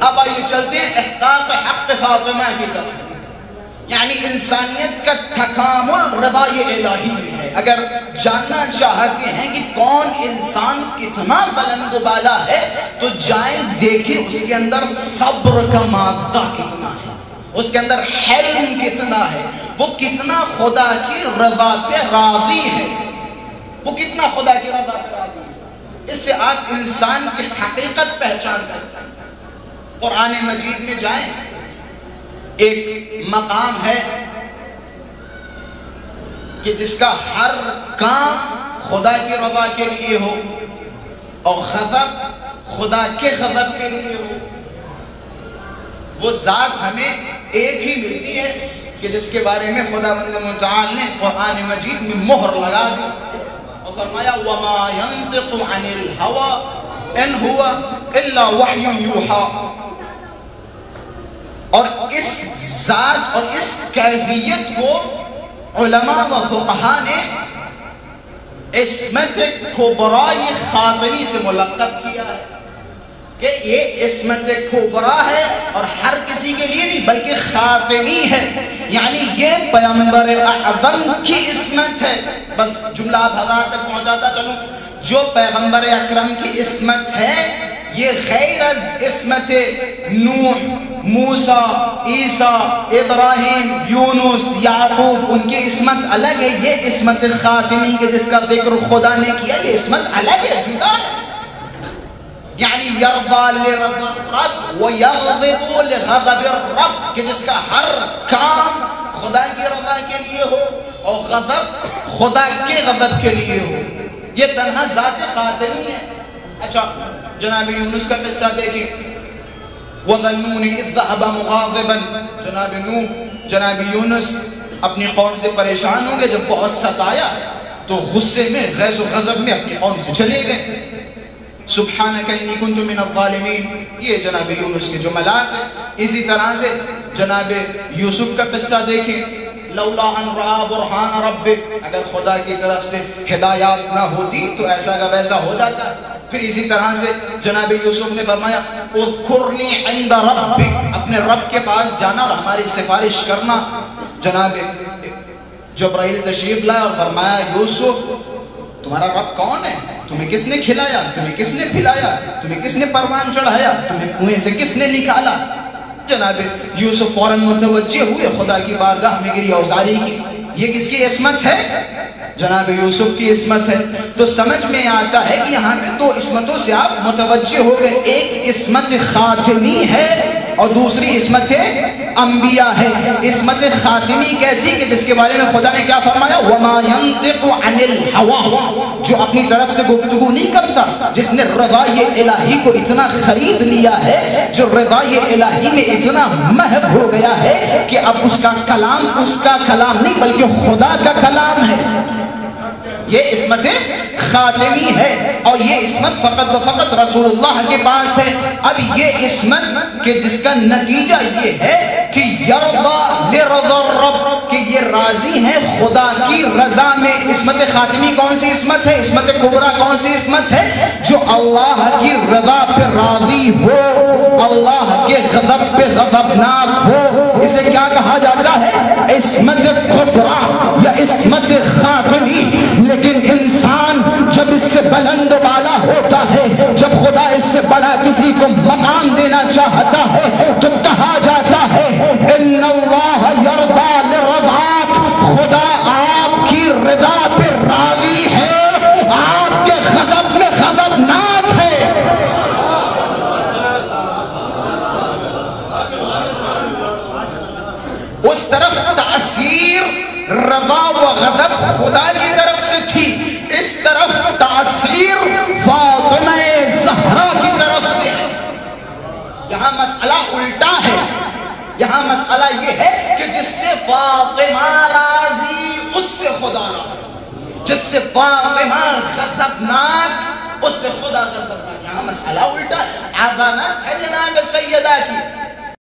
اب آئیے چلتے ہیں احقاق حق فاطمہ کی طرف. یعنی انسانیت کا تکامل رضائے الہی میں ہے. اگر جاننا چاہتے ہیں کہ کون انسان کتنا بلند و بالا ہے تو جائیں دیکھیں اس کے اندر صبر کا مادہ کتنا ہے، اس کے اندر حلم کتنا ہے، وہ کتنا خدا کی رضا پہ راضی ہے، وہ کتنا خدا کی رضا پہ راضی ہے. اس سے آپ انسان کی حقیقت پہچان سکتے ہیں. قرآن مجید میں جائیں، ایک مقام ہے کہ جس کا ہر کام خدا کی رضا کے لیے ہو اور غضب خدا کے غضب کے لیے ہو. وہ ذات ہمیں ایک ہی ملتی ہے کہ جس کے بارے میں خداوند متعال نے قرآن مجید میں مہر لگا دی اور فرمایا وَمَا يَنطِقُ عَنِ الْهَوَىٰ إِنْ هُوَ إِلَّا وَحْيٌ يُوحَىٰ. اور اس ذات اور اس کیفیت کو علماء و فقہاء نے عصمت کبریٰ خاتمی سے ملقب کیا ہے کہ یہ عصمت کبریٰ ہے اور ہر کسی کے لیے نہیں بلکہ خاتمی ہے. یعنی یہ پیغمبر اعظم کی عصمت ہے. بس جملہ آپ حضرات تک پہنچاتا چلوں. جو پیغمبر اکرم کی عصمت ہے یہ غیر از عصمت نوح، موسیٰ، عیسیٰ، ابراہیم، یونس، یعقوب، ان کی عصمت الگ ہے. یہ عصمت خاتمی کے جس کا ذکر خدا نے کیا یہ عصمت الگ ہے، جدا ہے. یعنی یرضا لرضا الرب ویغضب لغضب الرب کہ جس کا ہر کام خدا کی رضا کے لیے ہو اور غضب خدا کے غضب کے لیے ہو. یہ تنہا ذات خاتمی ہے. اچھا جناب یونس کا قصہ دیکھیں. وَظَنُّونِ إِذْ ذَهَبَ مُغَاضِبًا. جناب نوح، جناب یونس اپنی قوم سے پریشان ہوں گے. جب بہت ستایا تو غصے میں غیظ و غضب میں اپنی قوم سے چلے گئے. سبحانک انی کنت من الظالمین. یہ جناب یونس کے جملات ہیں. اسی طرح سے جناب یوسف کا قصہ دیکھیں. لولا ان رأى برہان ربک. اگر خدا کی طرف سے ہدایات نہ ہوتی تو ایسا کا ویسا ہو جاتا. پھر اسی طرح سے جناب یوسف نے فرمایا اذکرنی عند ربک. اپنے رب کے پاس جانا اور ہماری سفارش کرنا. جناب جبرائیل تشریف لائے اور فرمایا یوسف تمہارا رب کون ہے؟ تمہیں کس نے کھلایا؟ تمہیں کس نے پھلایا؟ تمہیں کس نے پروان چڑھایا؟ تمہیں کنویں سے کس نے نکالا؟ جناب یوسف فوراً متوجہ ہوئے خدا کی بارگاہ میں گری اوزاری کی. یہ کس کی عصمت ہے؟ جناب یوسف کی عصمت ہے. تو سمجھ میں آتا ہے کہ یہاں پہ دو عصمتوں سے آپ متوجہ ہو گئے. ایک عصمت خاتمی ہے اور دوسری عصمت انبیاء ہے. عصمت خاتمی کیسی کہ جس کے بارے میں خدا نے کیا فرمایا وَمَا يَنطِقُ عَنِ الْهَوَىٰ. جو اپنی طرف سے گفتگو نہیں کرتا، جس نے رضائے الہی کو اتنا خرید لیا ہے، جو رضائے الہی میں اتنا محب ہو گیا ہے کہ اب اس کا کلام نہیں بلکہ خدا کا کلام ہے. یہ عصمت خاتمی ہے اور یہ عصمت فقط و فقط رسول اللہ کے پاس ہے. اب یہ عصمت کہ جس کا نتیجہ یہ ہے کہ یرضا لرضا الرب کہ یہ راضی ہیں خدا کی رضا میں. عصمت خاتمی کون سی عصمت ہے؟ عصمت کبریٰ کون سی عصمت ہے؟ جو اللہ کی رضا پہ راضی ہو، اللہ کے غضب پہ غضبناک ہو. اسے کیا کہا جاتا ہے؟ عصمت کبریٰ یا عصمت خاتمی. لیکن انسان جب اس سے بلند بالا ہوتا ہے، جب خدا اس سے بڑا کسی کو مقام دینا چاہتا ہے تو کہا جاتا ہے ان اللہ یرضا لرضاک. خدا آپ کی رضا پہ راضی ہے، آپ کے غضب میں غضبناک ہے. اس طرف تاثیر رضا و غضب خدا کی طرف سے تھی، اس طرف تاثیر فاطمہ زہرا کی طرف سے. یہاں مسئلہ الٹا ہے. یہاں مسئلہ یہ ہے کہ جس سے فاطمہ راضی اس سے خدا راضی، جس سے فاطمہ غضبناک اس سے خدا غضبناک. یہاں مسئلہ الٹا. عظمت ہے جناب سیدہ کی